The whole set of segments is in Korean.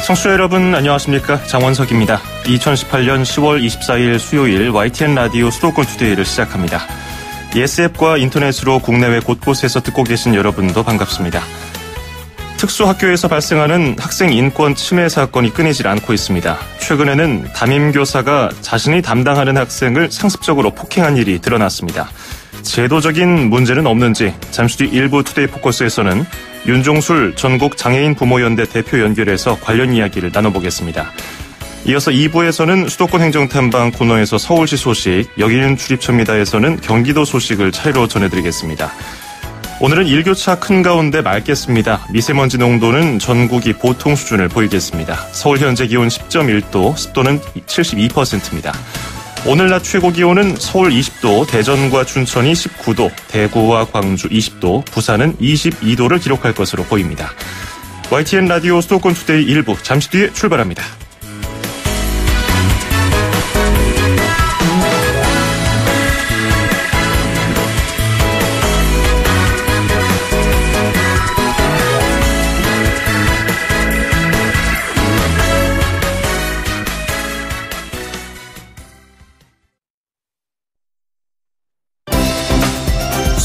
청취자 여러분 안녕하십니까? 장원석입니다. 2018년 10월 24일 수요일 YTN 라디오 수도권 투데이를 시작합니다. 예스앱과 인터넷으로 국내외 곳곳에서 듣고 계신 여러분도 반갑습니다. 특수학교에서 발생하는 학생 인권 침해 사건이 끊이질 않고 있습니다. 최근에는 담임교사가 자신이 담당하는 학생을 상습적으로 폭행한 일이 드러났습니다. 제도적인 문제는 없는지 잠시 뒤 일부 투데이 포커스에서는 윤종술 전국 장애인 부모연대 대표 연결해서 관련 이야기를 나눠보겠습니다. 이어서 2부에서는 수도권 행정탐방 코너에서 서울시 소식, 여기는 출입처입니다에서는 경기도 소식을 차례로 전해드리겠습니다. 오늘은 일교차 큰 가운데 맑겠습니다. 미세먼지 농도는 전국이 보통 수준을 보이겠습니다. 서울 현재 기온 10.1도, 습도는 72%입니다. 오늘 낮 최고 기온은 서울 20도, 대전과 춘천이 19도, 대구와 광주 20도, 부산은 22도를 기록할 것으로 보입니다. YTN 라디오 수도권 투데이 1부 잠시 뒤에 출발합니다.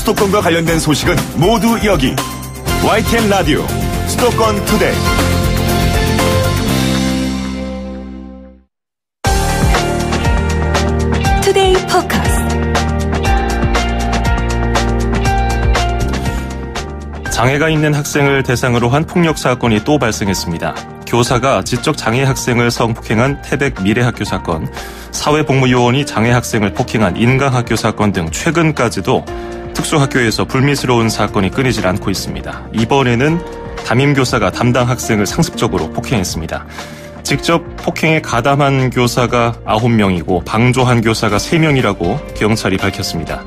수도권과 관련된 소식은 모두 여기 YTN 라디오 수도권 투데이. 투데이 포커스. 장애가 있는 학생을 대상으로 한 폭력 사건이 또 발생했습니다. 교사가 지적 장애 학생을 성폭행한 태백 미래학교 사건, 사회복무요원이 장애 학생을 폭행한 인강학교 사건 등 최근까지도 특수학교에서 불미스러운 사건이 끊이질 않고 있습니다. 이번에는 담임교사가 담당 학생을 상습적으로 폭행했습니다. 직접 폭행에 가담한 교사가 9명이고 방조한 교사가 3명이라고 경찰이 밝혔습니다.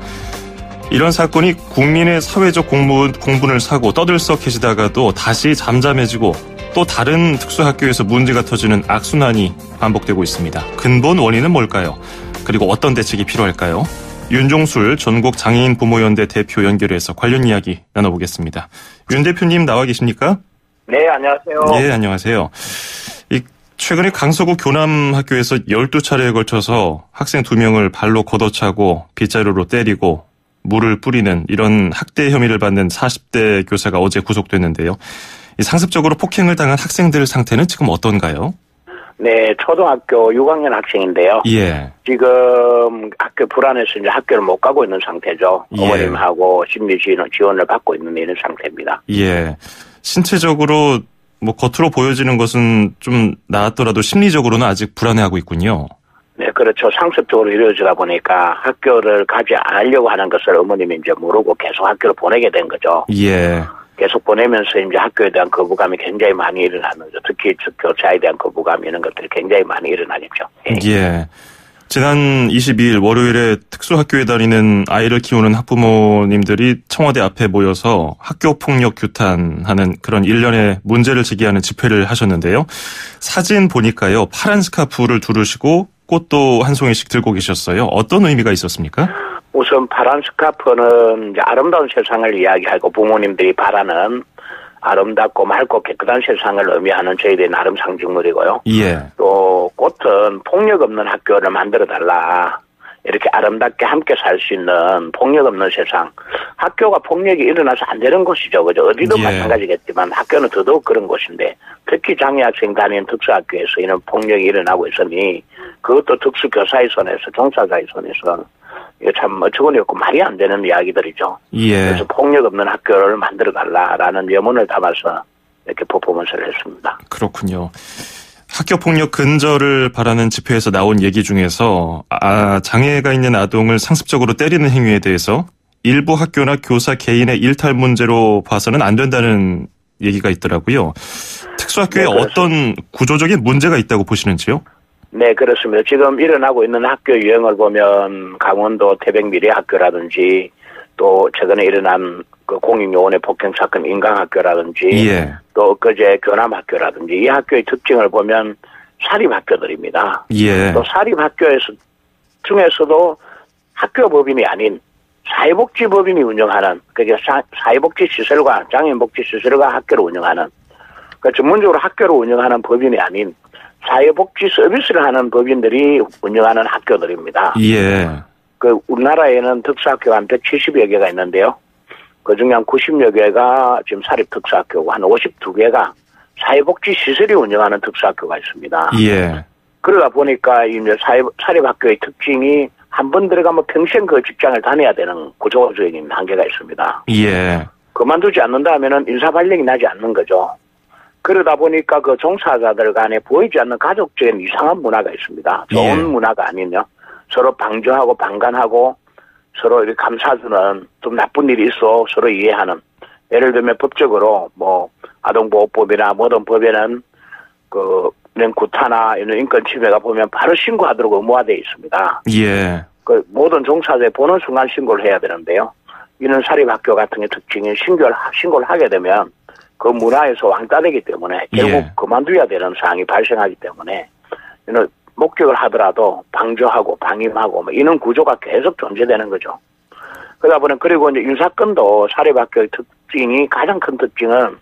이런 사건이 국민의 사회적 공분을 사고 떠들썩해지다가도 다시 잠잠해지고 또 다른 특수학교에서 문제가 터지는 악순환이 반복되고 있습니다. 근본 원인은 뭘까요? 그리고 어떤 대책이 필요할까요? 윤종술 전국 장애인 부모연대 대표 연결해서 관련 이야기 나눠보겠습니다. 윤 대표님 나와 계십니까? 네, 안녕하세요. 네, 안녕하세요. 최근에 강서구 교남학교에서 12차례에 걸쳐서 학생 2명을 발로 걷어차고 빗자루로 때리고 물을 뿌리는 이런 학대 혐의를 받는 40대 교사가 어제 구속됐는데요. 상습적으로 폭행을 당한 학생들 상태는 지금 어떤가요? 네, 초등학교 6학년 학생인데요. 예. 지금 학교 불안해서 이제 학교를 못 가고 있는 상태죠. 예. 어머님하고 심리 지원을 받고 있는 이런 상태입니다. 예. 신체적으로 겉으로 보여지는 것은 좀 나았더라도 심리적으로는 아직 불안해하고 있군요. 네, 그렇죠. 상습적으로 이루어지다 보니까 학교를 가지 않으려고 하는 것을 어머님이 이제 모르고 계속 학교를 보내게 된 거죠. 예. 계속 보내면서 이제 학교에 대한 거부감이 굉장히 많이 일어나는 거죠. 특히 교사에 대한 거부감 이런 것들이 굉장히 많이 일어나겠죠. 예. 예. 지난 22일 월요일에 특수학교에 다니는 아이를 키우는 학부모님들이 청와대 앞에 모여서 학교폭력 규탄하는 그런 일련의 문제를 제기하는 집회를 하셨는데요. 사진 보니까요. 파란 스카프를 두르시고 꽃도 한 송이씩 들고 계셨어요. 어떤 의미가 있었습니까? 우선 파란 스카프는 이제 아름다운 세상을 이야기하고 부모님들이 바라는 아름답고 맑고 깨끗한 세상을 의미하는 저희들의 나름 상징물이고요. 예. 또 꽃은 폭력 없는 학교를 만들어달라. 이렇게 아름답게 함께 살 수 있는 폭력 없는 세상. 학교가 폭력이 일어나서 안 되는 곳이죠. 그죠? 어디도 예. 마찬가지겠지만 학교는 더더욱 그런 곳인데 특히 장애 학생 다니는 특수학교에서 이런 폭력이 일어나고 있으니 그것도 특수교사의 손에서 종사자의 손에서 이거 참 어처구니 없고 말이 안 되는 이야기들이죠. 예. 그래서 폭력 없는 학교를 만들어달라라는 염원을 담아서 이렇게 퍼포먼스를 했습니다. 그렇군요. 학교폭력 근절을 바라는 집회에서 나온 얘기 중에서 장애가 있는 아동을 상습적으로 때리는 행위에 대해서 일부 학교나 교사 개인의 일탈 문제로 봐서는 안 된다는 얘기가 있더라고요. 특수학교에 네, 어떤 구조적인 문제가 있다고 보시는지요? 네, 그렇습니다. 지금 일어나고 있는 학교 유형을 보면 강원도 태백미래학교라든지 또 최근에 일어난 그 공익요원의 폭행 사건 인강학교라든지 예. 또 엊그제 교남학교라든지 이 학교의 특징을 보면 사립학교들입니다. 예. 또 사립학교에서 중에서도 학교법인이 아닌 사회복지법인이 운영하는 그게 사회복지시설과 장애인복지시설과 학교를 운영하는 그러니까 전문적으로 학교를 운영하는 법인이 아닌 사회복지 서비스를 하는 법인들이 운영하는 학교들입니다. 예. 그 우리나라에는 특수학교가 한 170여 개가 있는데요. 그중에 한 90여 개가 지금 사립특수학교고 한 52개가 사회복지 시설이 운영하는 특수학교가 있습니다. 예. 그러다 보니까 이제 사립학교의 특징이 한 번 들어가면 평생 그 직장을 다녀야 되는 구조적인 한계가 있습니다. 예. 그만두지 않는다 하면은 인사 발령이 나지 않는 거죠. 그러다 보니까 그 종사자들 간에 보이지 않는 가족적인 이상한 문화가 있습니다. 좋은 문화가 아니냐. 서로 방조하고 방관하고 서로 이렇게 감싸주는 좀 나쁜 일이 있어 서로 이해하는. 예를 들면 법적으로 뭐 아동보호법이나 모든 법에는 그 이런 구타나 이런 인권 침해가 보면 바로 신고하도록 의무화되어 있습니다. 예. 그 모든 종사자에 보는 순간 신고를 해야 되는데요. 이런 사립학교 같은 게 특징이 신고를 하게 되면 그 문화에서 왕따되기 때문에 결국 그만둬야 되는 상황이 발생하기 때문에 이런 목격을 하더라도 방조하고 방임하고 뭐 이런 구조가 계속 존재되는 거죠. 그러다 보니 그리고 이제 인사권도 사립학교의 특징이 가장 큰 특징은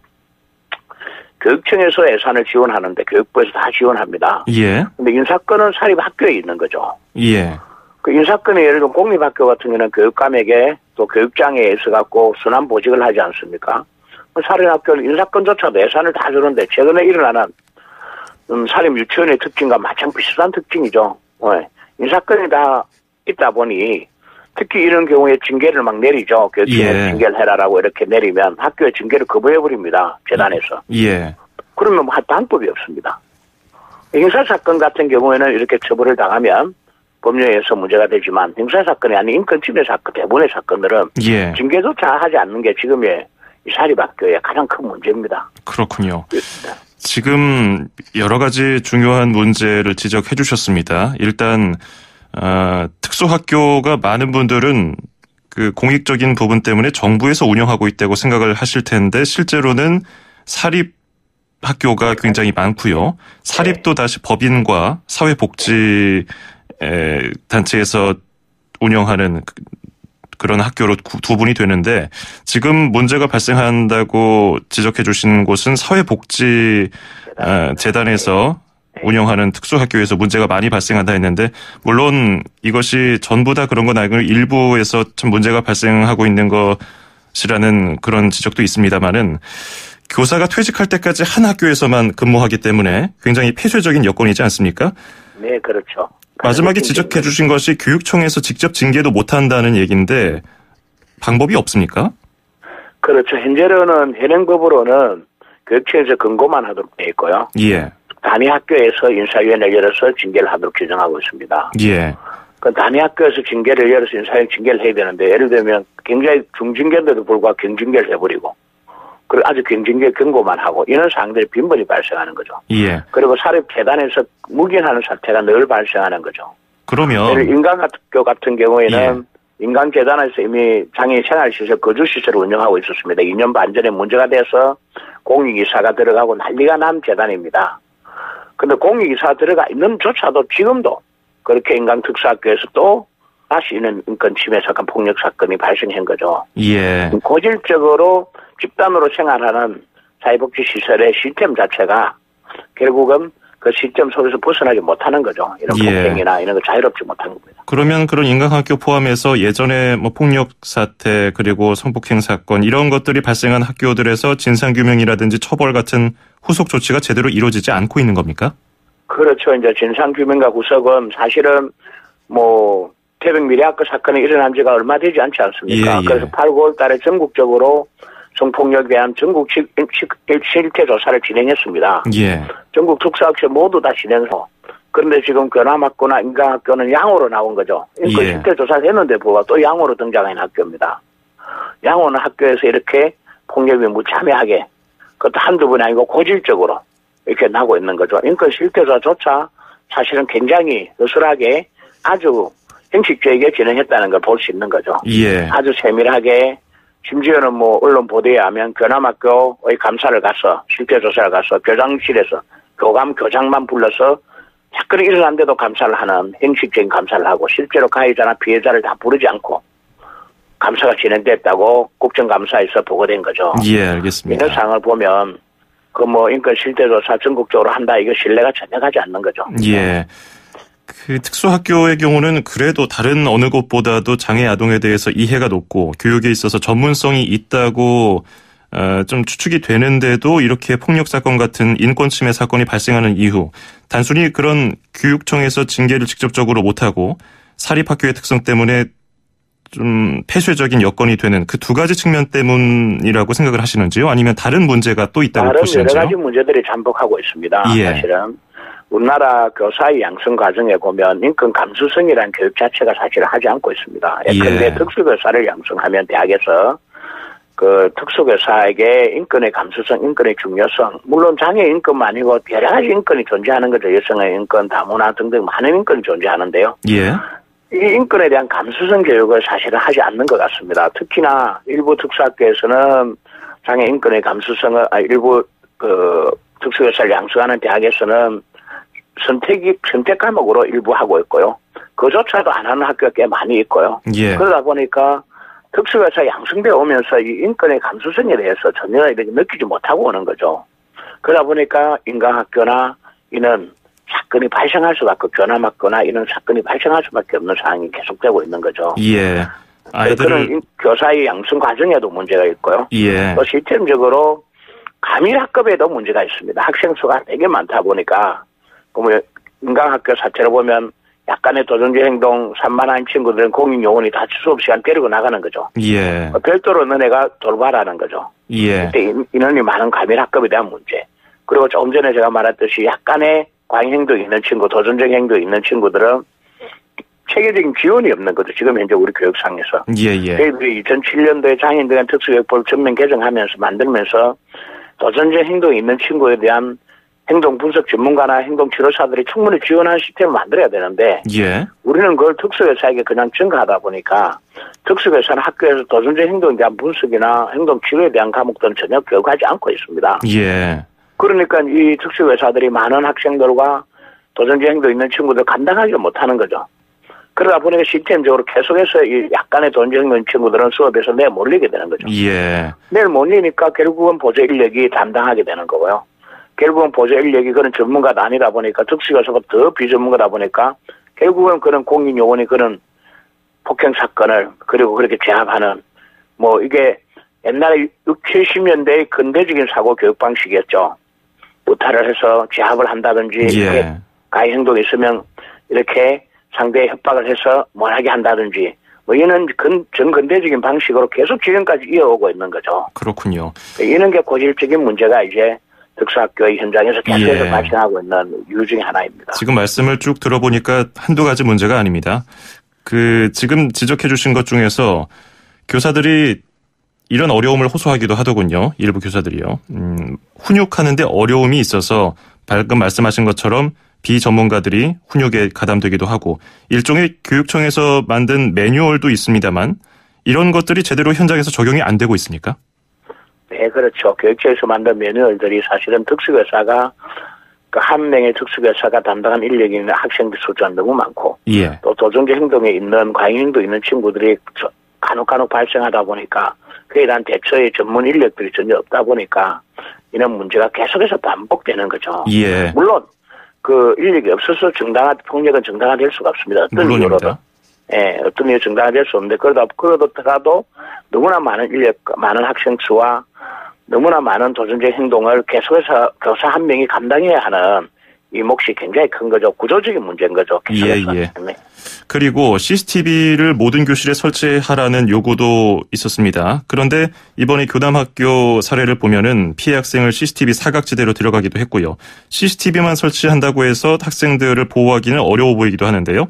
교육청에서 예산을 지원하는데 교육부에서 다 지원합니다. 예. 근데 인사권은 사립학교에 있는 거죠. 예. 그 인사권이 예를 들어 공립학교 같은 경우는 교육감에게 또 교육장에 있어갖고 순환 보직을 하지 않습니까? 사립학교는 인사권조차도 예산을 다 주는데 최근에 일어나는 사립 유치원의 특징과 마찬 비슷한 특징이죠. 인사권이 다 있다 보니 특히 이런 경우에 징계를 막 내리죠. 교육청에 징계를 해라라고 이렇게 내리면 학교에 징계를 거부해버립니다. 재단에서. 예. 그러면 방법이 없습니다. 형사사건 같은 경우에는 이렇게 처벌을 당하면 법령에서 문제가 되지만 형사사건이 아닌 인권침해 사건, 대부분의 사건들은 징계조차 하지 않는 게 지금의 이 사립학교의 가장 큰 문제입니다. 그렇군요. 지금 여러 가지 중요한 문제를 지적해 주셨습니다. 일단 특수학교가 많은 분들은 그 공익적인 부분 때문에 정부에서 운영하고 있다고 생각을 하실 텐데 실제로는 사립학교가 굉장히 많고요. 사립도 다시 법인과 사회복지 단체에서 운영하는 그런 학교로 구분이 되는데 지금 문제가 발생한다고 지적해 주신 곳은 사회복지 재단에서 운영하는 특수학교에서 문제가 많이 발생한다 했는데 물론 이것이 전부 다 그런 건 아니고 일부에서 참 문제가 발생하고 있는 것이라는 그런 지적도 있습니다만은 교사가 퇴직할 때까지 한 학교에서만 근무하기 때문에 굉장히 폐쇄적인 여건이지 않습니까? 네, 그렇죠. 마지막에 지적해 주신 것이 교육청에서 직접 징계도 못한다는 얘기인데 방법이 없습니까? 그렇죠. 현행법으로는 교육청에서 권고만 하도록 되어 있고요. 예. 단위 학교에서 인사위원회를 열어서 징계를 하도록 규정하고 있습니다. 예. 그 단위 학교에서 징계를 열어서 인사위원 징계를 해야 되는데 예를 들면 굉장히 중징계인데도 불구하고 경징계를 해버리고 그리고 아주 경징계 경고만 하고 이런 사항들이 빈번히 발생하는 거죠. 예. 그리고 사립재단에서 묵인하는 사태가 늘 발생하는 거죠. 그러면 인간학교 같은 경우에는 인간재단에서 이미 장애인 생활시설, 거주시설을 운영하고 있었습니다. 2년 반 전에 문제가 돼서 공익이사가 들어가고 난리가 난 재단입니다. 근데 공익이사 들어가 있는 조차도 지금도 그렇게 인간특수학교에서 또 다시 이런 인권 침해 사건, 폭력 사건이 발생한 거죠. 예. 고질적으로 집단으로 생활하는 사회복지 시설의 시스템 자체가 결국은 그 시스템 속에서 벗어나지 못하는 거죠. 이런 폭행이나 이런 거 자유롭지 못한 겁니다. 그러면 그런 인간학교 포함해서 예전에 뭐 폭력 사태 그리고 성폭행 사건 이런 것들이 발생한 학교들에서 진상규명이라든지 처벌 같은 후속 조치가 제대로 이루어지지 않고 있는 겁니까? 그렇죠. 이제 진상규명과 구속은 사실은 뭐 태백미래학교 사건이 일어난 지가 얼마 되지 않지 않습니까? 그래서 8, 9월 달에 전국적으로 성폭력에 대한 전국 실태 조사를 진행했습니다. 예. 전국 특수학교 모두 다 진행해서. 그런데 지금 견암학교나 인간학교는 양호로 나온 거죠. 인권 실태 조사를 했는데 불구하고 또 양호로 등장한 학교입니다. 양호는 학교에서 이렇게 폭력이 무참하게 그것도 한두 번이 아니고 고질적으로 이렇게 나고 있는 거죠. 인권 실태조사조차 사실은 굉장히 느슨하게 아주 형식적이게 진행했다는 걸 볼 수 있는 거죠. 예. 아주 세밀하게 심지어는 뭐 언론 보도에 의하면 견암학교의 감사를 가서 실태조사를 가서 교장실에서 교장만 불러서 사건이 일어난데도 감사를 하는 형식적인 감사를 하고 실제로 가해자나 피해자를 다 부르지 않고 감사가 진행됐다고 국정감사에서 보고된 거죠. 예, 알겠습니다. 이런 상황을 보면 그 뭐 인권 실태조사 전국적으로 한다 이거 신뢰가 전혀 가지 않는 거죠. 예. 그 특수학교의 경우는 그래도 다른 어느 곳보다도 장애 아동에 대해서 이해가 높고 교육에 있어서 전문성이 있다고 좀 추측이 되는데도 이렇게 폭력 사건 같은 인권 침해 사건이 발생하는 이후 단순히 그런 교육청에서 징계를 직접적으로 못하고 사립학교의 특성 때문에 좀 폐쇄적인 여건이 되는 그 두 가지 측면 때문이라고 생각을 하시는지요? 아니면 다른 문제가 또 있다고 다른 보시는지요? 여러 가지 문제들이 잠복하고 있습니다. 예. 사실은 우리나라 교사의 양성 과정에 보면 인권 감수성이라는 교육 자체가 사실 하지 않고 있습니다. 예컨대 예. 특수교사를 양성하면 대학에서 그 특수교사에게 인권의 감수성, 인권의 중요성, 물론 장애 인권만 아니고 여러 가지 인권이 존재하는 거죠. 여성의 인권, 다문화 등등 많은 인권이 존재하는데요. 예. 이 인권에 대한 감수성 교육을 사실은 하지 않는 것 같습니다. 특히나 일부 특수학교에서는 장애 인권의 감수성을 일부 그 특수교사를 양성하는 대학에서는 선택 과목으로 일부 하고 있고요. 그조차도 안 하는 학교가 꽤 많이 있고요. 예. 그러다 보니까 특수교사 양성되어 오면서 이 인권의 감수성에 대해서 전혀 이렇게 느끼지 못하고 오는 거죠. 그러다 보니까 인강학교나 이는 사건이 발생할 수밖에 없고 교남학교나 이런 사건이 발생할 수밖에 없는 상황이 계속되고 있는 거죠. 예. 아이들을 그런 교사의 양성 과정에도 문제가 있고요. 예. 또 시스템적으로 가밀학급에도 문제가 있습니다. 학생 수가 되게 많다 보니까 그러면 인강학교 자체로 보면 약간의 도전적 행동 산만한 친구들은 공익요원이 다 수업 시간 때리고 나가는 거죠. 예. 별도로 너네가 돌봐라는 거죠. 예. 그때 인원이 많은 가밀학급에 대한 문제. 그리고 조금 전에 제가 말했듯이 약간의 과잉 행동이 있는 친구, 도전적 행동이 있는 친구들은 체계적인 지원이 없는 거죠. 지금 현재 우리 교육상에서. 예. 저희들이 2007년도에 장애인에 대한 특수교육법을 전면 개정하면서 만들면서 도전적 행동이 있는 친구에 대한 행동 분석 전문가나 행동 치료사들이 충분히 지원하는 시스템을 만들어야 되는데 예. 우리는 그걸 특수교사에게 그냥 증가하다 보니까 특수교사는 학교에서 도전적 행동에 대한 분석이나 행동 치료에 대한 과목들은 전혀 교육하지 않고 있습니다. 예. 그러니까 이 특수교사들이 많은 학생들과 도전적 행동 있는 친구들 감당하지 못하는 거죠. 그러다 보니까 시스템적으로 계속해서 이 약간의 도전적 행동 있는 친구들은 수업에서 내몰리게 되는 거죠. 예. 내몰리니까 결국은 보조 인력이 담당하게 되는 거고요. 결국은 보조 인력이 그런 전문가가 아니다 보니까 특수교사가 더 비전문가다 보니까 결국은 그런 공익요원이 그런 폭행 사건을 그리고 그렇게 제압하는 뭐 이게 옛날에 60, 70년대의 근대적인 사고 교육 방식이었죠. 무탈을 해서 제압을 한다든지 예. 가해 행동이 있으면 이렇게 상대에 협박을 해서 못하게 한다든지 뭐 이는 전근대적인 방식으로 계속 지금까지 이어오고 있는 거죠. 그렇군요. 이런 게 고질적인 문제가 이제 특수학교의 현장에서 계속해서 예. 발생하고 있는 이유 중에 하나입니다. 지금 말씀을 쭉 들어보니까 한두 가지 문제가 아닙니다. 지금 지적해 주신 것 중에서 교사들이 이런 어려움을 호소하기도 하더군요. 일부 교사들이요. 훈육하는데 어려움이 있어서 방금 말씀하신 것처럼 비전문가들이 훈육에 가담되기도 하고 일종의 교육청에서 만든 매뉴얼도 있습니다만 이런 것들이 제대로 현장에서 적용이 안 되고 있습니까? 네, 그렇죠. 교육청에서 만든 매뉴얼들이 사실은 특수교사가 그 한 명의 특수교사가 담당한 인력이 있는 학생들 숫자가 너무 많고 예. 또 도전적 행동에 있는 과잉 행동 있는 친구들이 간혹 발생하다 보니까 그에 대한 대처의 전문 인력들이 전혀 없다 보니까 이런 문제가 계속해서 반복되는 거죠. 예. 물론 그 인력이 없어서 폭력은 정당화될 수가 없습니다. 어떤 이유로든. 예, 어떤 이유 정당화될 수 없는데 그러더라도 너무나 많은 인력, 많은 학생 수와 너무나 많은 도전적 행동을 계속해서 교사 한 명이 감당해야 하는 이 몫이 굉장히 큰 거죠. 구조적인 문제인 거죠. 계속해서. 예. 그리고 CCTV를 모든 교실에 설치하라는 요구도 있었습니다. 그런데 이번에 교남학교 사례를 보면은 피해 학생을 CCTV 사각지대로 들어가기도 했고요. CCTV만 설치한다고 해서 학생들을 보호하기는 어려워 보이기도 하는데요.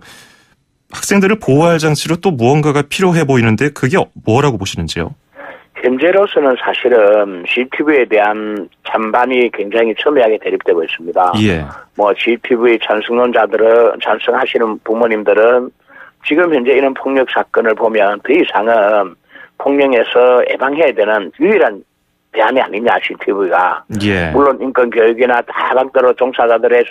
학생들을 보호할 장치로 또 무언가가 필요해 보이는데 그게 뭐라고 보시는지요? 현재로서는 사실은 CCTV에 대한 찬반이 굉장히 첨예하게 대립되고 있습니다. 예. 뭐 CCTV 찬성하시는 부모님들은 지금 현재 이런 폭력 사건을 보면 더 이상은 폭력에서 예방해야 되는 유일한 대안이 아니냐 CCTV가. 예. 물론 인권 교육이나 다방대로 종사자들의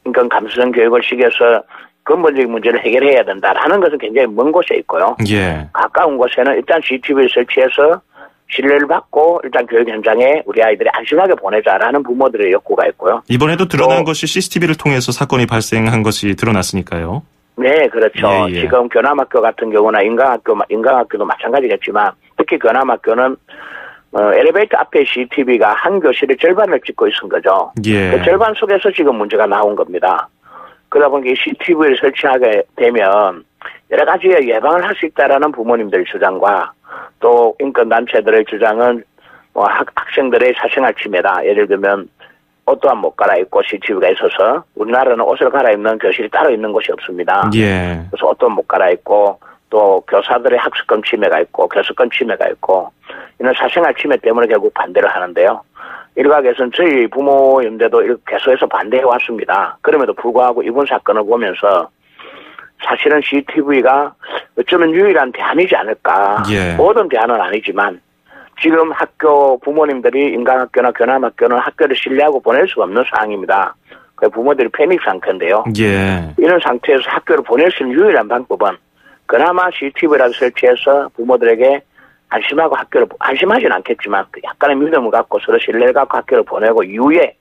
인권 감수성 교육을 시켜서 근본적인 문제를 해결해야 된다라는 것은 굉장히 먼 곳에 있고요. 예. 가까운 곳에는 일단 CCTV를 설치해서 신뢰를 받고 일단 교육 현장에 우리 아이들이 안심하게 보내자라는 부모들의 욕구가 있고요. 이번에도 드러난 것이 CCTV를 통해서 사건이 발생한 것이 드러났으니까요. 네, 그렇죠. 예. 지금 견암학교 같은 경우나 인강학교도 마찬가지겠지만 특히 견암학교는 엘리베이터 앞에 CCTV가 한 교실의 절반을 찍고 있은 거죠. 예. 그 절반 속에서 지금 문제가 나온 겁니다. 그러다 보니까 CCTV를 설치하게 되면 여러 가지의 예방을 할 수 있다라는 부모님들 주장과 또 인권단체들의 주장은 학생들의 사생활 침해다. 예를 들면 옷 또한 못 갈아입고 CCTV가 있어서 우리나라는 옷을 갈아입는 교실이 따로 있는 곳이 없습니다. 예. 그래서 옷도 못 갈아입고 또 교사들의 학습권 침해가 있고 교수권 침해가 있고 이런 사생활 침해 때문에 결국 반대를 하는데요. 일각에서는 저희 부모인데도 계속해서 반대해 왔습니다. 그럼에도 불구하고 이번 사건을 보면서 사실은 CCTV가 어쩌면 유일한 대안이지 않을까. 예. 모든 대안은 아니지만 지금 학교 부모님들이 인강학교나 견암학교는 학교를 신뢰하고 보낼 수가 없는 상황입니다. 부모들이 패닉 상태인데요. 예. 이런 상태에서 학교를 보낼 수 있는 유일한 방법은 그나마 CCTV라도 설치해서 부모들에게 안심하고 안심하진 않겠지만 약간의 믿음을 갖고 서로 신뢰를 갖고 학교를 보내고 이후에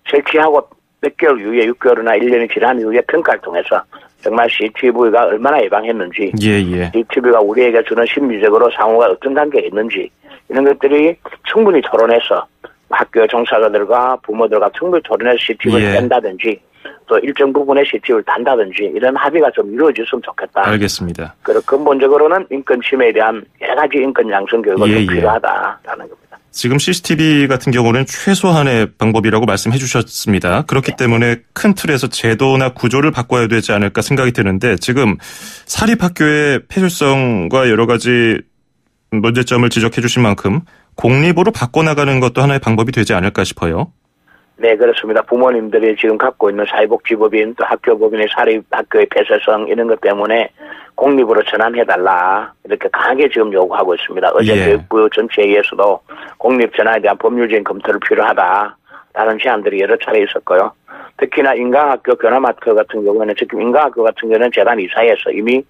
설치하고 몇 개월 이후에 6개월이나 1년이 지난 이후에 평가를 통해서 정말 CCTV가 얼마나 예방했는지, CCTV가 우리에게 주는 심리적으로 상호가 어떤 관계가 있는지 이런 것들이 충분히 토론해서 학교 종사자들과 부모들과 충분히 토론해서 CCTV를 뺀다든지 또 일정 부분의 CCTV를 단다든지 이런 합의가 좀 이루어졌으면 좋겠다. 알겠습니다. 그리고 근본적으로는 인권 침해에 대한 여러 가지 인권 양성 교육이 좀 필요하다라는 겁니다. 지금 CCTV 같은 경우는 최소한의 방법이라고 말씀해 주셨습니다. 그렇기 때문에 큰 틀에서 제도나 구조를 바꿔야 되지 않을까 생각이 드는데 지금 사립학교의 폐쇄성과 여러 가지 문제점을 지적해 주신 만큼 공립으로 바꿔나가는 것도 하나의 방법이 되지 않을까 싶어요. 네, 그렇습니다. 부모님들이 지금 갖고 있는 사회복지법인 또 학교법인의 사립학교의 폐쇄성 이런 것 때문에 공립으로 전환해달라 이렇게 강하게 지금 요구하고 있습니다. 어제 교육부 전체 회의에서도 공립 전환에 대한 법률적인 검토를 필요하다라는 제안들이 여러 차례 있었고요. 특히나 인강학교, 견암학교 같은 경우에는 지금 인강학교 같은 경우는 재단 이사회에서 이미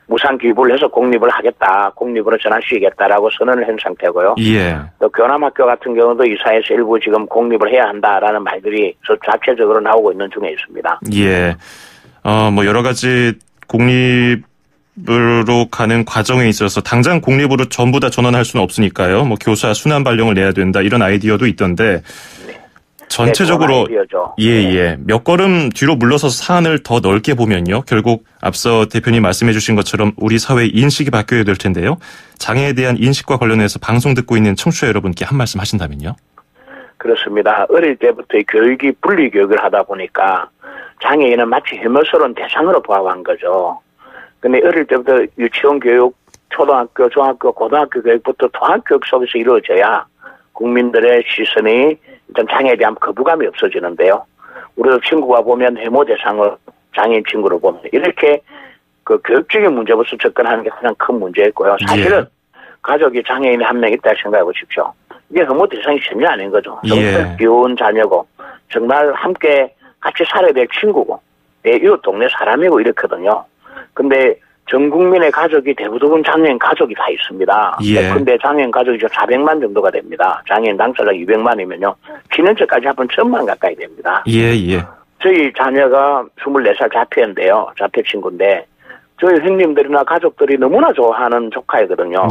무상 기부를 해서 공립을 하겠다, 공립으로 전환시키겠다라고 선언을 한 상태고요. 또 견암학교 같은 경우도 이사회에서 일부 지금 공립을 해야 한다라는 말들이 자체적으로 나오고 있는 중에 있습니다. 뭐 여러 가지 공립으로 가는 과정에 있어서 당장 공립으로 전부 다 전환할 수는 없으니까요. 뭐 교사 순환 발령을 내야 된다 이런 아이디어도 있던데. 전체적으로 몇 걸음 뒤로 물러서 사안을 더 넓게 보면요. 결국 앞서 대표님 말씀해 주신 것처럼 우리 사회의 인식이 바뀌어야 될 텐데요. 장애에 대한 인식과 관련해서 방송 듣고 있는 청취자 여러분께 한 말씀 하신다면요. 그렇습니다. 어릴 때부터 교육이 분리 교육을 하다 보니까 장애인은 마치 혐오스러운 대상으로 보아온 거죠. 근데 어릴 때부터 유치원 교육, 초등학교, 중학교, 고등학교 교육부터 통합교육 속에서 이루어져야 국민들의 시선이 일단 장애에 대한 거부감이 없어지는데요. 우리도 친구가 보면 혐오 대상을 장애인 친구를 보면 이렇게 그 교육적인 문제부터 접근하는 게 가장 큰 문제였고요. 사실은 가족이 장애인이 한 명 있다 생각해 보십시오. 이게 혐오 대상이 전혀 아닌 거죠. 정말 귀여운 자녀고 정말 함께 같이 살아야 될 친구고 내 이웃 동네 사람이고 이렇거든요. 근데 전 국민의 가족이 대부분 장애인 가족이 다 있습니다. 근데 장애인 가족이 400만 정도가 됩니다. 장애인 당사자가 200만이면요. 지난주까지 합은 1000만 가까이 됩니다. 저희 자녀가 24살 자폐인데요. 자폐 친구인데 저희 형님들이나 가족들이 너무나 좋아하는 조카이거든요.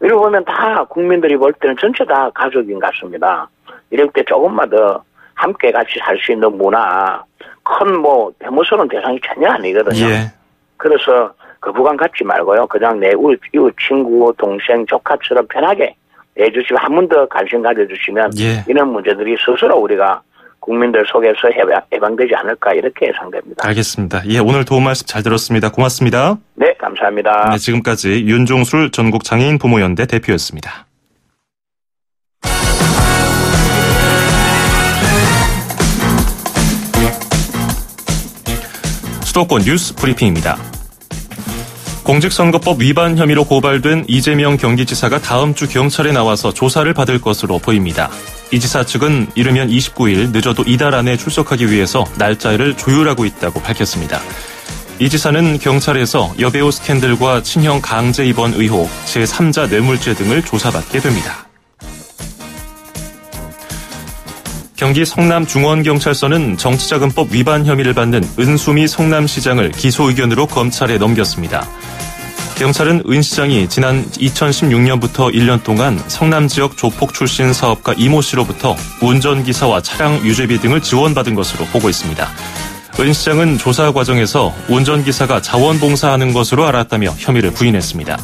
이러고 보면 다 국민들이 볼 때는 전체 다 가족인 것 같습니다. 이럴 때 조금만 더 함께 같이 살 수 있는 문화, 큰 혐오스러운 대상이 전혀 아니거든요. 그래서 거부감 갖지 말고요. 그냥 내 이웃 친구, 동생, 조카처럼 편하게 내주시고 한 번 더 관심 가져주시면 이런 문제들이 스스로 우리가 국민들 속에서 예방되지 않을까 이렇게 예상됩니다. 알겠습니다. 오늘 도움 말씀 잘 들었습니다. 고맙습니다. 네, 감사합니다. 네, 지금까지 윤종술 전국장애인 부모연대 대표였습니다. 수도권 뉴스 브리핑입니다. 공직선거법 위반 혐의로 고발된 이재명 경기지사가 다음 주 경찰에 나와서 조사를 받을 것으로 보입니다. 이 지사 측은 이르면 29일 늦어도 이달 안에 출석하기 위해서 날짜를 조율하고 있다고 밝혔습니다. 이 지사는 경찰에서 여배우 스캔들과 친형 강제 입원 의혹, 제3자 뇌물죄 등을 조사받게 됩니다. 경기 성남중원경찰서는 정치자금법 위반 혐의를 받는 은수미 성남시장을 기소 의견으로 검찰에 넘겼습니다. 경찰은 은 시장이 지난 2016년부터 1년 동안 성남 지역 조폭 출신 사업가 이모 씨로부터 운전기사와 차량 유죄비 등을 지원받은 것으로 보고 있습니다. 은 시장은 조사 과정에서 운전기사가 자원봉사하는 것으로 알았다며 혐의를 부인했습니다.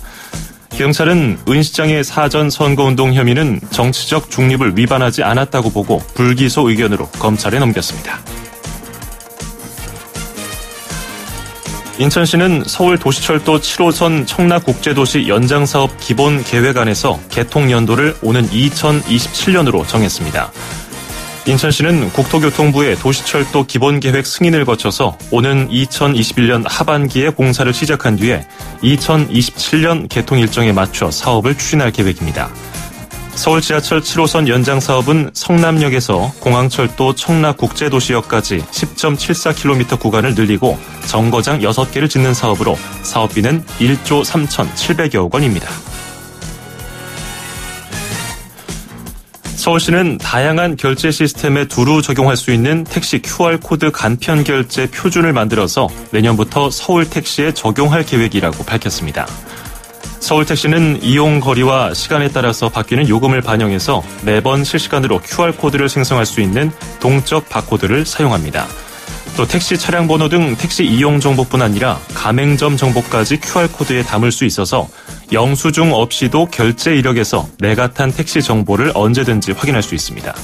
경찰은 은 시장의 사전 선거운동 혐의는 정치적 중립을 위반하지 않았다고 보고 불기소 의견으로 검찰에 넘겼습니다. 인천시는 서울도시철도 7호선 청라국제도시 연장사업 기본계획안에서 개통 연도를 오는 2027년으로 정했습니다. 인천시는 국토교통부의 도시철도 기본계획 승인을 거쳐서 오는 2021년 하반기에 공사를 시작한 뒤에 2027년 개통 일정에 맞춰 사업을 추진할 계획입니다. 서울 지하철 7호선 연장 사업은 성남역에서 공항철도 청라국제도시역까지 10.74km 구간을 늘리고 정거장 6개를 짓는 사업으로 사업비는 1조 3,700여억 원입니다. 서울시는 다양한 결제 시스템에 두루 적용할 수 있는 택시 QR코드 간편 결제 표준을 만들어서 내년부터 서울택시에 적용할 계획이라고 밝혔습니다. 서울택시는 이용 거리와 시간에 따라서 바뀌는 요금을 반영해서 매번 실시간으로 QR코드를 생성할 수 있는 동적 바코드를 사용합니다. 또 택시 차량 번호 등 택시 이용 정보뿐 아니라 가맹점 정보까지 QR코드에 담을 수 있어서 영수증 없이도 결제 이력에서 내가 탄 택시 정보를 언제든지 확인할 수 있습니다.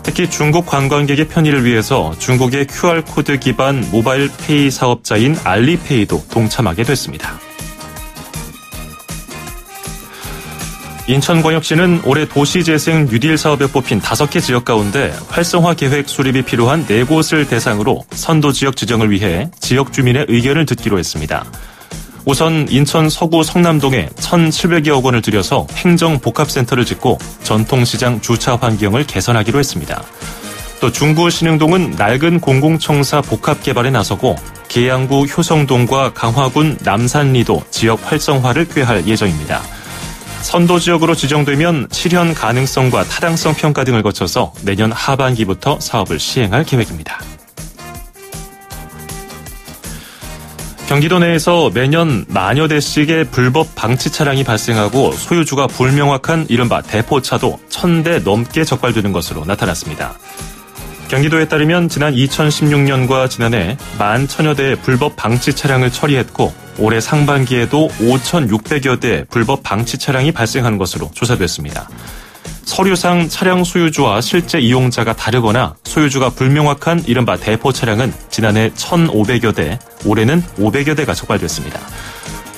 특히 중국 관광객의 편의를 위해서 중국의 QR코드 기반 모바일 페이 사업자인 알리페이도 동참하게 됐습니다. 인천광역시는 올해 도시재생 뉴딜 사업에 뽑힌 5개 지역 가운데 활성화 계획 수립이 필요한 4곳을 대상으로 선도 지역 지정을 위해 지역 주민의 의견을 듣기로 했습니다. 우선 인천 서구 성남동에 1,700여억 원을 들여서 행정복합센터를 짓고 전통시장 주차 환경을 개선하기로 했습니다. 또 중구 신흥동은 낡은 공공청사 복합개발에 나서고 계양구 효성동과 강화군 남산리도 지역 활성화를 꾀할 예정입니다. 선도 지역으로 지정되면 실현 가능성과 타당성 평가 등을 거쳐서 내년 하반기부터 사업을 시행할 계획입니다. 경기도 내에서 매년 만여 대씩의 불법 방치 차량이 발생하고 소유주가 불명확한 이른바 대포차도 1,000대 넘게 적발되는 것으로 나타났습니다. 경기도에 따르면 지난 2016년과 지난해 11,000여 대의 불법 방치 차량을 처리했고 올해 상반기에도 5,600여 대의 불법 방치 차량이 발생한 것으로 조사됐습니다. 서류상 차량 소유주와 실제 이용자가 다르거나 소유주가 불명확한 이른바 대포 차량은 지난해 1,500여 대, 올해는 500여 대가 적발됐습니다.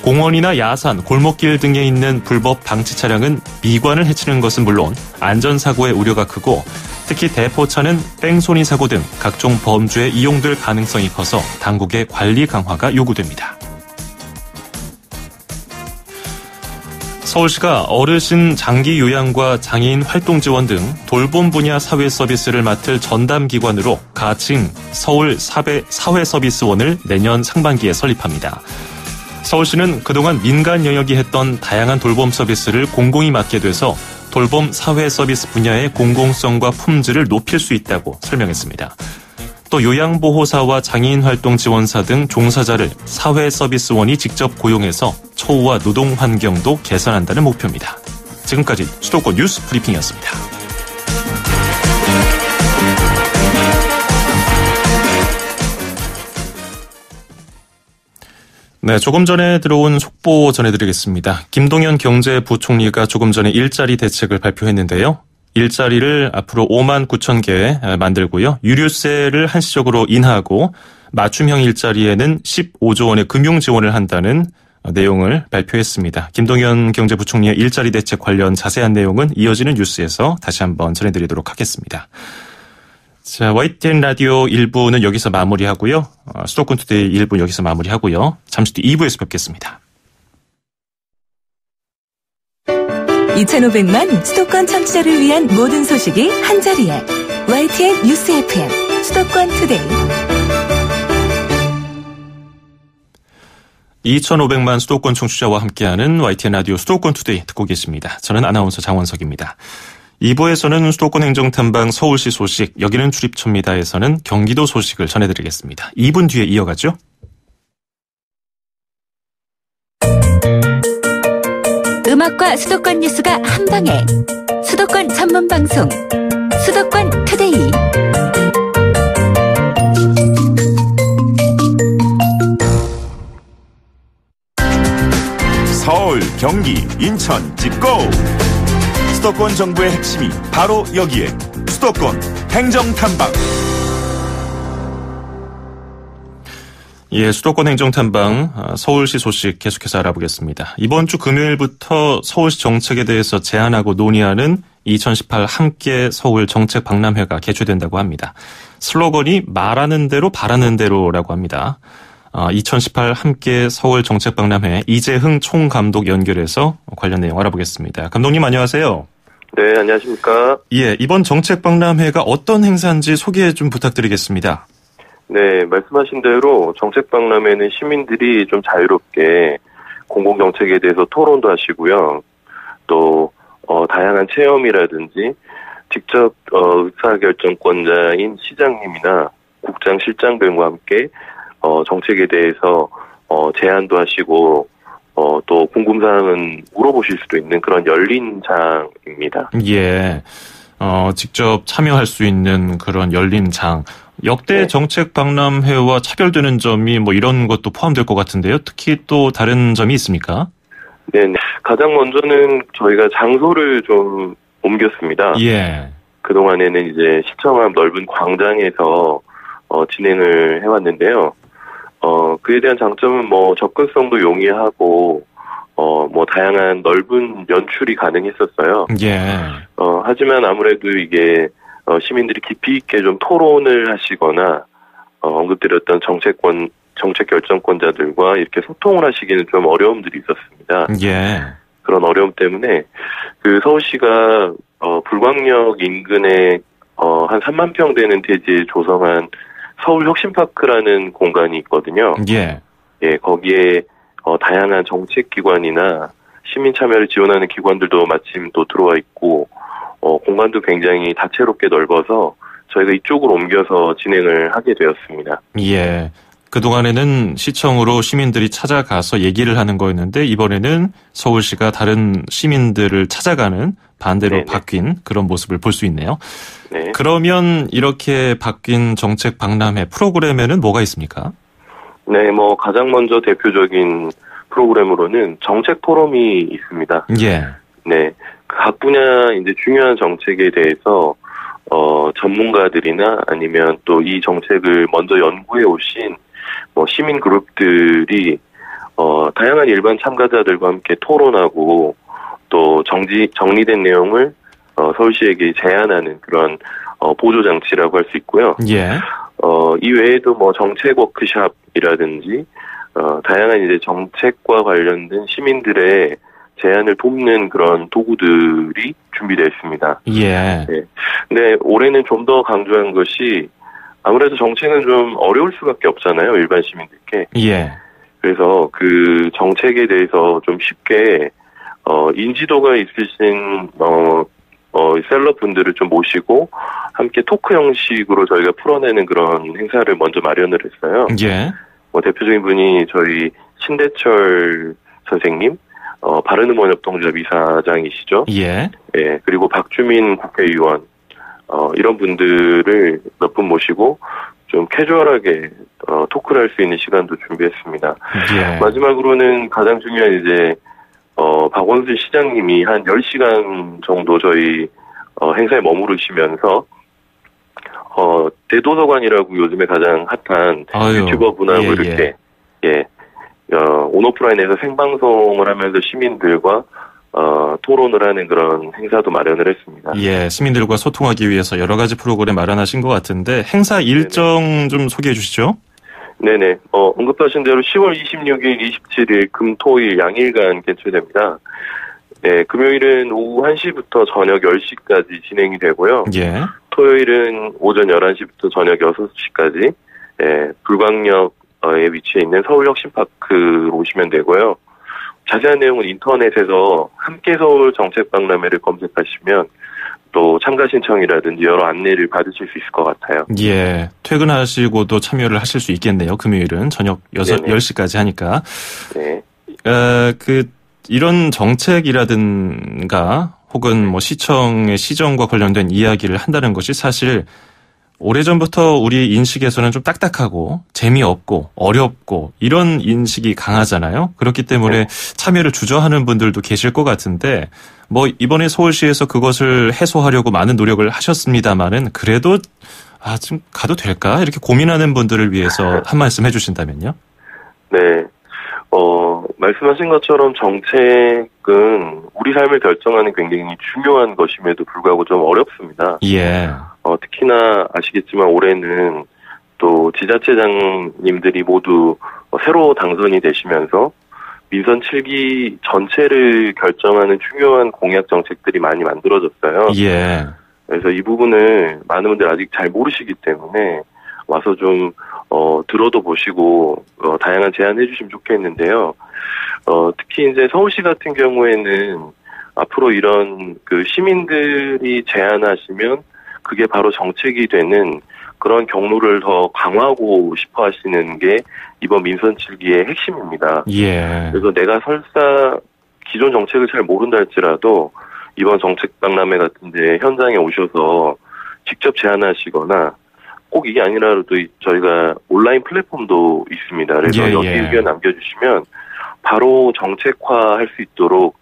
공원이나 야산, 골목길 등에 있는 불법 방치 차량은 미관을 해치는 것은 물론 안전사고의 우려가 크고 특히 대포차는 뺑소니 사고 등 각종 범죄에 이용될 가능성이 커서 당국의 관리 강화가 요구됩니다. 서울시가 어르신 장기 요양과 장애인 활동 지원 등 돌봄 분야 사회 서비스를 맡을 전담기관으로 가칭 서울 사회서비스원을 내년 상반기에 설립합니다. 서울시는 그동안 민간 영역이 했던 다양한 돌봄 서비스를 공공이 맡게 돼서 돌봄 사회 서비스 분야의 공공성과 품질을 높일 수 있다고 설명했습니다. 또 요양보호사와 장애인 활동 지원사 등 종사자를 사회 서비스원이 직접 고용해서 처우와 노동 환경도 개선한다는 목표입니다. 지금까지 수도권 뉴스 브리핑이었습니다. 네, 조금 전에 들어온 속보 전해드리겠습니다. 김동연 경제부총리가 조금 전에 일자리 대책을 발표했는데요. 일자리를 앞으로 5만 9천 개 만들고요. 유류세를 한시적으로 인하하고 맞춤형 일자리에는 15조 원의 금융 지원을 한다는 내용을 발표했습니다. 김동연 경제부총리의 일자리 대책 관련 자세한 내용은 이어지는 뉴스에서 다시 한번 전해드리도록 하겠습니다. 자, YTN 라디오 1부는 여기서 마무리하고요. 수도권 투데이 1부 여기서 마무리하고요. 잠시 뒤 2부에서 뵙겠습니다. 2,500만 수도권 청취자를 위한 모든 소식이 한자리에 YTN 뉴스 FM 수도권 투데이. 2,500만 수도권 청취자와 함께하는 YTN 라디오 수도권 투데이 듣고 계십니다. 저는 아나운서 장원석입니다. 2부에서는 수도권 행정탐방 서울시 소식, 여기는 출입처입니다에서는 경기도 소식을 전해드리겠습니다. 2분 뒤에 이어가죠. 음악과 수도권 뉴스가 한방에 수도권 전문 방송 수도권 투데이. 서울, 경기, 인천 찍고 수도권 정부의 핵심이 바로 여기에 수도권 행정탐방. 예, 수도권 행정탐방 서울시 소식 계속해서 알아보겠습니다. 이번 주 금요일부터 서울시 정책에 대해서 제안하고 논의하는 2018 함께 서울 정책 박람회가 개최된다고 합니다. 슬로건이 말하는 대로 바라는 대로라고 합니다. 2018 함께 서울 정책 박람회 이재흥 총감독 연결해서 관련 내용 알아보겠습니다. 감독님 안녕하세요. 네, 안녕하십니까. 예, 이번 정책 박람회가 어떤 행사인지 소개 좀 부탁드리겠습니다. 네, 말씀하신 대로 정책 박람회는 시민들이 좀 자유롭게 공공정책에 대해서 토론도 하시고요. 또 다양한 체험이라든지 직접 의사결정권자인 시장님이나 국장, 실장들과 함께 정책에 대해서 제안도 하시고 또 궁금사항은 물어보실 수도 있는 그런 열린 장입니다. 예, 직접 참여할 수 있는 그런 열린 장. 역대 네. 정책 박람회와 차별되는 점이 뭐 이런 것도 포함될 것 같은데요. 특히 또 다른 점이 있습니까? 네, 가장 먼저는 저희가 장소를 좀 옮겼습니다. 예. 그동안에는 이제 시청 앞 넓은 광장에서 진행을 해왔는데요. 그에 대한 장점은 뭐 접근성도 용이하고 뭐 다양한 넓은 연출이 가능했었어요. 예. 하지만 아무래도 이게 시민들이 깊이 있게 좀 토론을 하시거나 언급드렸던 정책 결정권자들과 이렇게 소통을 하시기는 좀 어려움들이 있었습니다. 예. 그런 어려움 때문에 그 서울시가 불광역 인근에 한 3만 평 되는 대지에 조성한 서울혁신파크라는 공간이 있거든요. 예. 예, 거기에 다양한 정책기관이나 시민 참여를 지원하는 기관들도 마침 또 들어와 있고 공간도 굉장히 다채롭게 넓어서 저희가 이쪽으로 옮겨서 진행을 하게 되었습니다. 예. 그동안에는 시청으로 시민들이 찾아가서 얘기를 하는 거였는데 이번에는 서울시가 다른 시민들을 찾아가는 반대로 네네. 바뀐 그런 모습을 볼 수 있네요. 네. 그러면 이렇게 바뀐 정책 박람회 프로그램에는 뭐가 있습니까? 네, 뭐 가장 먼저 대표적인 프로그램으로는 정책 포럼이 있습니다. 예. 네. 각 분야 이제 중요한 정책에 대해서 전문가들이나 아니면 또 이 정책을 먼저 연구해 오신 뭐 시민 그룹들이 다양한 일반 참가자들과 함께 토론하고 또 정리된 내용을 서울시에게 제안하는 그런 보조 장치라고 할 수 있고요. 예. 이 외에도 뭐 정책 워크숍이라든지 다양한 이제 정책과 관련된 시민들의 제안을 돕는 그런 도구들이 준비되어 있습니다. 예. 네. 근데 올해는 좀 더 강조한 것이 아무래도 정책은 좀 어려울 수밖에 없잖아요, 일반 시민들께. 예. 그래서 그 정책에 대해서 좀 쉽게 인지도가 있으신 셀럽분들을 좀 모시고 함께 토크 형식으로 저희가 풀어내는 그런 행사를 먼저 마련을 했어요. 예. 대표적인 분이 저희 신대철 선생님, 바른음원협동조합 이사장이시죠. 예. 예, 그리고 박주민 국회의원, 이런 분들을 몇 분 모시고 좀 캐주얼하게 토크를 할 수 있는 시간도 준비했습니다. 예. 마지막으로는 가장 중요한 이제 박원순 시장님이 한 10시간 정도 저희 행사에 머무르시면서 대도서관이라고 요즘에 가장 핫한 유튜버 분하고 이렇게 온오프라인에서 생방송을 하면서 시민들과 토론을 하는 그런 행사도 마련을 했습니다. 예, 시민들과 소통하기 위해서 여러 가지 프로그램 마련하신 것 같은데 행사 일정 네네. 좀 소개해 주시죠. 네네. 언급하신 대로 10월 26일, 27일 금토일 양일간 개최됩니다. 네, 금요일은 오후 1시부터 저녁 10시까지 진행이 되고요. 예. 토요일은 오전 11시부터 저녁 6시까지 불광역 위치해 있는 서울혁신파크로 오시면 되고요. 자세한 내용은 인터넷에서 함께 서울 정책박람회를 검색하시면 또 참가 신청이라든지 여러 안내를 받으실 수 있을 것 같아요. 예, 퇴근하시고도 참여를 하실 수 있겠네요. 금요일은 저녁 10시까지 하니까. 네. 이런 정책이라든가 혹은 뭐 시청의 시정과 관련된 이야기를 한다는 것이 사실 오래전부터 우리 인식에서는 좀 딱딱하고 재미없고 어렵고 이런 인식이 강하잖아요. 그렇기 때문에 참여를 주저하는 분들도 계실 것 같은데 뭐 이번에 서울시에서 그것을 해소하려고 많은 노력을 하셨습니다마는 그래도 좀 가도 될까? 이렇게 고민하는 분들을 위해서 한 말씀 해주신다면요. 네. 말씀하신 것처럼 정책은 우리 삶을 결정하는 굉장히 중요한 것임에도 불구하고 좀 어렵습니다. 예. 특히나 아시겠지만 올해는 또 지자체장님들이 모두 새로 당선이 되시면서 민선 7기 전체를 결정하는 중요한 공약 정책들이 많이 만들어졌어요. 예. 그래서 이 부분을 많은 분들 아직 잘 모르시기 때문에 와서 좀 들어도 보시고 다양한 제안해 주시면 좋겠는데요. 특히 이제 서울시 같은 경우에는 앞으로 이런 그 시민들이 제안하시면 그게 바로 정책이 되는 그런 경로를 더 강화하고 싶어 하시는 게 이번 민선 7기의 핵심입니다. 예. 그래서 내가 설사 기존 정책을 잘 모른다 할지라도 이번 정책박람회 같은데 현장에 오셔서 직접 제안하시거나 꼭 이게 아니라도 저희가 온라인 플랫폼도 있습니다. 그래서 여기 의견 남겨주시면 바로 정책화할 수 있도록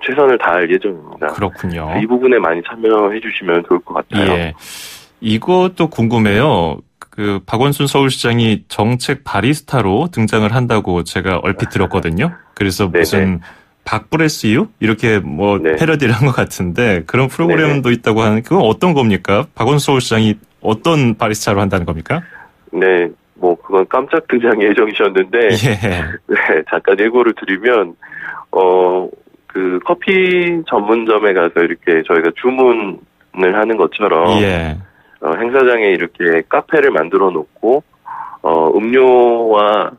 최선을 다할 예정입니다. 그렇군요. 이 부분에 많이 참여해 주시면 좋을 것 같아요. 예. 이것도 궁금해요. 박원순 서울시장이 정책 바리스타로 등장을 한다고 제가 얼핏 들었거든요. 그래서 무슨 박브레스 유? 이렇게 패러디를 한 것 같은데 그런 프로그램도 있다고 하는 그건 어떤 겁니까? 박원순 서울시장이 어떤 바리스타로 한다는 겁니까? 네. 그건 깜짝 등장 예정이셨는데. 네. 잠깐 예고를 드리면, 그 커피 전문점에 가서 이렇게 저희가 주문을 하는 것처럼. 행사장에 이렇게 카페를 만들어 놓고, 음료와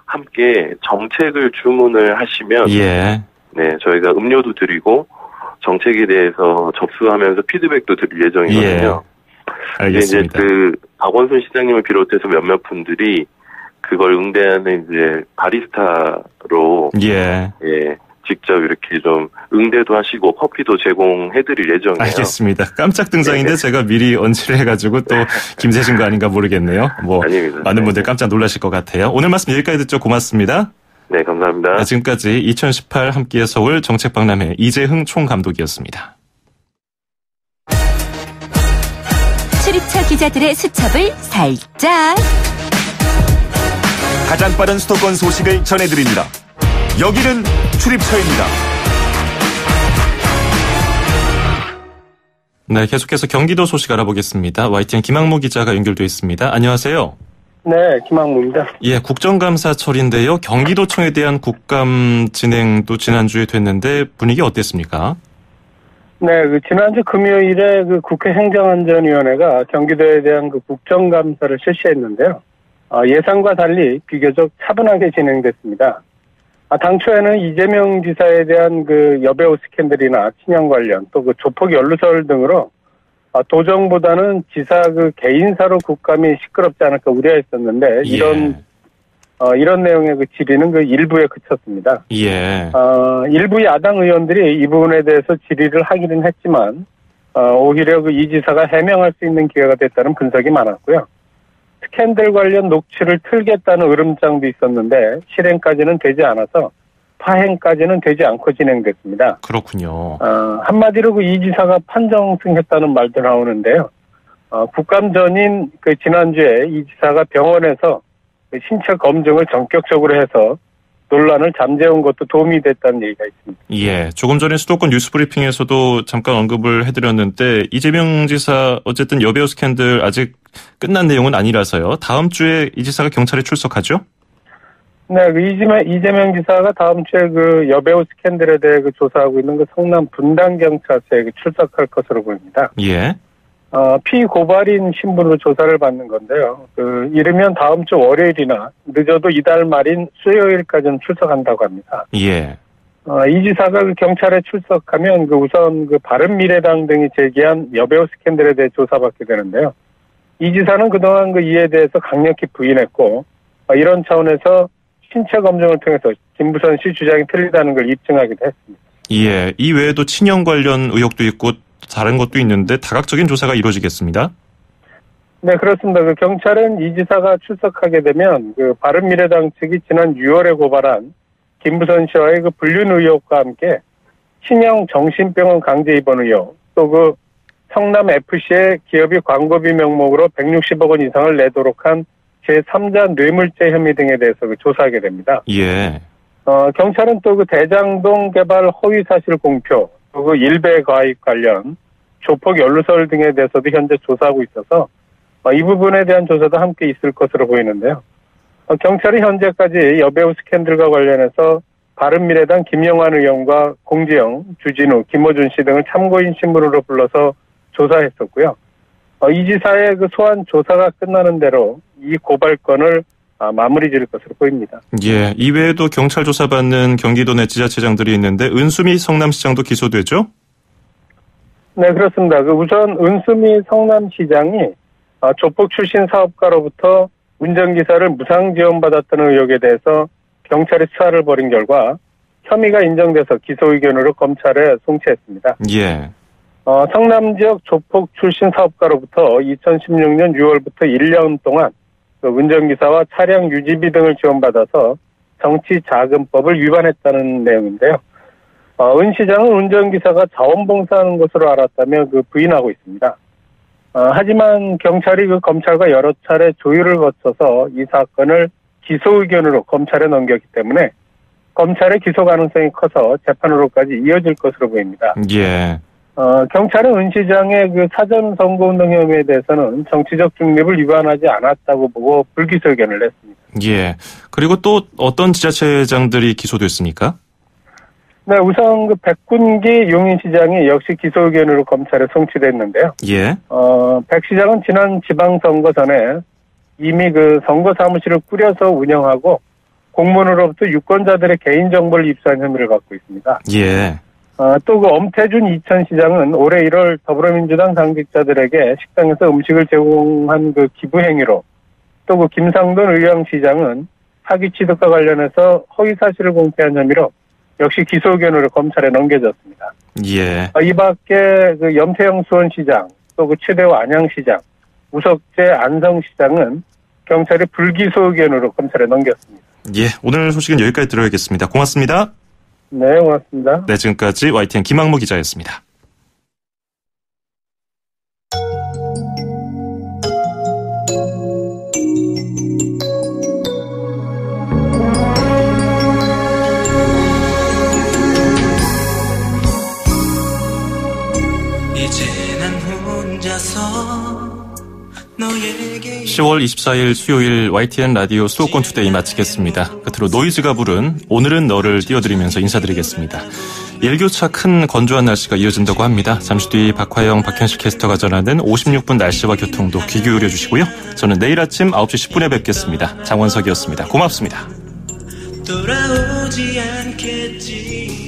함께 정책을 주문을 하시면. 네. 저희가 음료도 드리고, 정책에 대해서 접수하면서 피드백도 드릴 예정이거든요. 알겠습니다. 이제 박원순 시장님을 비롯해서 몇몇 분들이 그걸 응대하는 이제 바리스타로 직접 이렇게 좀 응대도 하시고 커피도 제공해드릴 예정이에요. 알겠습니다. 깜짝 등장인데 제가 미리 언지를 해가지고 또 김새신 거 아닌가 모르겠네요. 아닙니다. 많은 분들 깜짝 놀라실 것 같아요. 오늘 말씀 여기까지 듣죠. 고맙습니다. 네, 감사합니다. 지금까지 2018 함께 서울 정책박람회 이재흥 총감독이었습니다. 출입처 기자들의 수첩을 살짝. 가장 빠른 수도권 소식을 전해드립니다. 여기는 출입처입니다. 네, 계속해서 경기도 소식 알아보겠습니다. YTN 김학무 기자가 연결돼 있습니다. 안녕하세요. 네, 김학무입니다. 예, 국정감사철인데요. 경기도청에 대한 국감 진행도 지난주에 됐는데 분위기 어땠습니까? 네, 지난주 금요일에 국회 행정안전위원회가 경기도에 대한 국정감사를 실시했는데요. 예상과 달리 비교적 차분하게 진행됐습니다. 당초에는 이재명 지사에 대한 여배우 스캔들이나 친형 관련 또 조폭 연루설 등으로 도정보다는 지사 개인사로 국감이 시끄럽지 않을까 우려했었는데 이런 내용의 질의는 일부에 그쳤습니다. 일부 야당 의원들이 이 부분에 대해서 질의를 하기는 했지만 오히려 이 지사가 해명할 수 있는 기회가 됐다는 분석이 많았고요. 스캔들 관련 녹취를 틀겠다는 으름장도 있었는데 실행까지는 되지 않아서 파행까지는 되지 않고 진행됐습니다. 그렇군요. 한마디로 이 지사가 판정승했다는 말도 나오는데요. 국감 전인 지난주에 이 지사가 병원에서 신체 검증을 전격적으로 해서 논란을 잠재운 것도 도움이 됐다는 얘기가 있습니다. 예, 조금 전에 수도권 뉴스브리핑에서도 잠깐 언급을 해드렸는데 이재명 지사 어쨌든 여배우 스캔들 아직 끝난 내용은 아니라서요. 다음 주에 이 지사가 경찰에 출석하죠? 네, 이재명 지사가 다음 주에 여배우 스캔들에 대해 조사하고 있는 성남 분당경찰서에 출석할 것으로 보입니다. 예. 피고발인 신분으로 조사를 받는 건데요. 이르면 다음 주 월요일이나 늦어도 이달 말인 수요일까지는 출석한다고 합니다. 예. 이 지사가 경찰에 출석하면 우선 바른미래당 등이 제기한 여배우 스캔들에 대해 조사받게 되는데요. 이 지사는 그동안 이에 대해서 강력히 부인했고, 이런 차원에서 신체 검증을 통해서 김부선 씨 주장이 틀리다는 걸 입증하기도 했습니다. 예. 이 외에도 친형 관련 의혹도 있고 다른 것도 있는데 다각적인 조사가 이루어지겠습니다. 네, 그렇습니다. 경찰은 이 지사가 출석하게 되면 바른미래당 측이 지난 6월에 고발한 김부선 씨와의 불륜 의혹과 함께 신형 정신병원 강제 입원 의혹, 또 성남 FC의 기업이 광고비 명목으로 160억 원 이상을 내도록 한 제3자 뇌물죄 혐의 등에 대해서 조사하게 됩니다. 예. 경찰은 또 대장동 개발 허위 사실 공표, 또 일배 가입 관련 조폭 연루설 등에 대해서도 현재 조사하고 있어서 이 부분에 대한 조사도 함께 있을 것으로 보이는데요. 경찰이 현재까지 여배우 스캔들과 관련해서 바른미래당 김영환 의원과 공지영, 주진우, 김호준 씨 등을 참고인 신분으로 불러서 조사했었고요. 이 지사의 소환 조사가 끝나는 대로 이 고발건을 마무리 지을 것으로 보입니다. 예, 이외에도 경찰 조사받는 경기도 내 지자체장들이 있는데 은수미 성남시장도 기소되죠? 네, 그렇습니다. 우선 은수미 성남시장이 조폭 출신 사업가로부터 운전기사를 무상 지원받았다는 의혹에 대해서 경찰이 수사를 벌인 결과 혐의가 인정돼서 기소 의견으로 검찰에 송치했습니다. 예. 성남 지역 조폭 출신 사업가로부터 2016년 6월부터 1년 동안 운전기사와 차량 유지비 등을 지원받아서 정치자금법을 위반했다는 내용인데요. 은 시장은 운전기사가 자원봉사하는 것으로 알았다며 부인하고 있습니다. 하지만 경찰이 검찰과 여러 차례 조율을 거쳐서 이 사건을 기소 의견으로 검찰에 넘겼기 때문에 검찰의 기소 가능성이 커서 재판으로까지 이어질 것으로 보입니다. 예. 경찰은 은 시장의 사전 선거운동 혐의에 대해서는 정치적 중립을 위반하지 않았다고 보고 불기소 의견을 냈습니다. 예. 그리고 또 어떤 지자체장들이 기소됐습니까? 네, 우선 백군기 용인시장이 역시 기소 의견으로 검찰에 송치됐는데요. 예. 백 시장은 지난 지방선거 전에 이미 선거 사무실을 꾸려서 운영하고 공무원으로부터 유권자들의 개인정보를 입수한 혐의를 받고 있습니다. 예. 또 엄태준 이천시장은 올해 1월 더불어민주당 당직자들에게 식당에서 음식을 제공한 기부 행위로, 또 김상돈 의왕시장은 사기 취득과 관련해서 허위 사실을 공표한 혐의로 역시 기소 의견으로 검찰에 넘겨졌습니다. 예. 이 밖에 염태영 수원시장, 또 최대호 안양시장, 우석재 안성시장은 경찰이 불기소 의견으로 검찰에 넘겼습니다. 예. 오늘 소식은 여기까지 들어야겠습니다. 고맙습니다. 네, 고맙습니다. 네, 지금까지 YTN 김학무 기자였습니다. 이제 난 혼자서 10월 24일 수요일 YTN 라디오 수도권 투데이 마치겠습니다. 끝으로 노이즈가 부른 오늘은 너를 띄워드리면서 인사드리겠습니다. 일교차 큰 건조한 날씨가 이어진다고 합니다. 잠시 뒤 박화영, 박현식 캐스터가 전하는 56분 날씨와 교통도 귀 기울여 주시고요. 저는 내일 아침 9시 10분에 뵙겠습니다. 장원석이었습니다. 고맙습니다. 돌아오지 않겠지.